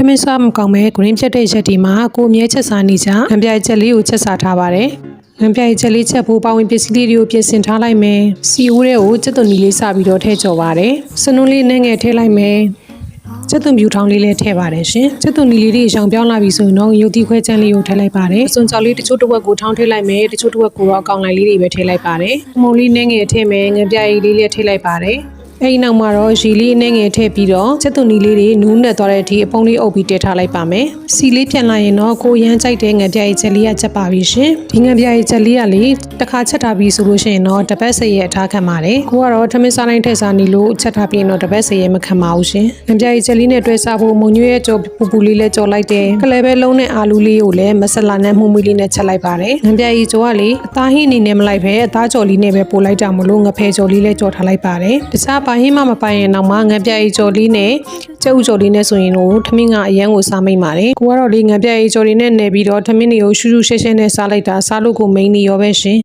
မင်းစားမကောင်းမဲ့ဂရင်းဖြတ်တဲ့ရက်ဒီမှာကိုအမြဲချက်စားနေကြငပြိုင်ချက်လေးကိုချက်စားထားပါတယ်ငပြိုင်ချက်လေးချက်ဖို့ပါဝင်ပစ္စည်းလေးတွေကိုပြင်ဆင်ထားလိုက်မယ်စီဦးတွေကိုစက်သွန်ကြီးလေးစပြီးတော့ထည့်ကြော်ပါတယ်စနုံးလေးနဲ့ငယ်ထည့်လိုက်မယ်စက်သွန်ပြူထောင်လေးလည်းထည့်ပါတယ်ရှင်စက်သွန်နီလေးတွေရောင်ပြောင်းလာပြီဆိုရင်တော့ရုပ်သီးခွဲချမ်းလေးကိုထည့်လိုက်ပါတယ်အစွန်ကြော်လေးတချို့တစ်ဝက်ကိုထောင်းထည့်လိုက်မယ်တချို့တစ်ဝက်ကိုတော့အကောင်လိုက်လေးတွေပဲထည့်လိုက်ပါတယ်မုံလေးနဲ့ငယ်ထည့်မယ်ငပြိုင်လေးလည်းထည့်လိုက်ပါတယ်အဲ့ဒီနောက်မှာတော့ရေလေးနဲ့ငယ်ထည့်ပြီးတော့စက်သွန်နီလေးတွေနူးနဲ့သွားတဲ့အထိအပုံးလေးအုပ်ပြီးတည့်ထားလိုက်ပါမယ်စီလေးပြန်လာရင်တော့ကိုရမ်းကြိုက်တဲ့ငပြိုင်ချက်လေးကချက်ပါပြီရှင်ဒီငပြိုင်ချက်လေးကလေတစ်ခါချက်ထားပြီးဆိုလို့ရှိရင်တော့တပတ်စရဲ့အထားခံပါတယ်ကိုကတော့ထမင်းစားတိုင်းထည့်စားနေလို့ချက်ထားပြီးတော့တပတ်စရဲ့မခံပါဘူးရှင်ငပြိုင်ချက်လေးနဲ့တွဲစားဖို့မုံညွှဲရဲ့ကြော်ပူလေးလည်းကြော်လိုက်တယ်ကလေးပဲလုံးနဲ့အာလူလေးကိုလည်းမဆလာနဲ့မှုမွေးလေးနဲ့ချက်လိုက်ပါတယ်ငပြိုင်ကြော်ကလေအသားဟင်းအနေနဲ့မလိုက်ပဲအသားကြော်လေးနဲ့ပဲပို့လိုက်တာမလို့ငဖဲကြော်လေးလည်းကြော်ထားလိုက်ပါတယ်တခြားပါဟင်းမပိုင်ရင်နောက်မှငပြိုင်ကြော်လေးနဲ့ကျုပ်ကြော်လေးနဲ့ဆိုရင်တော့ထမင်းကအရန်ကိုစားမိတ်ပါတယ်ကိုကတော့လေငပြိုင်ကြော်လေးနဲ့နေပြီးတော့ထမင်းတွေကိုရှူးရှူးရှဲရှဲနဲ့စားလိုက်တာစားလို့ကိုမိန်နေရောပဲရှင်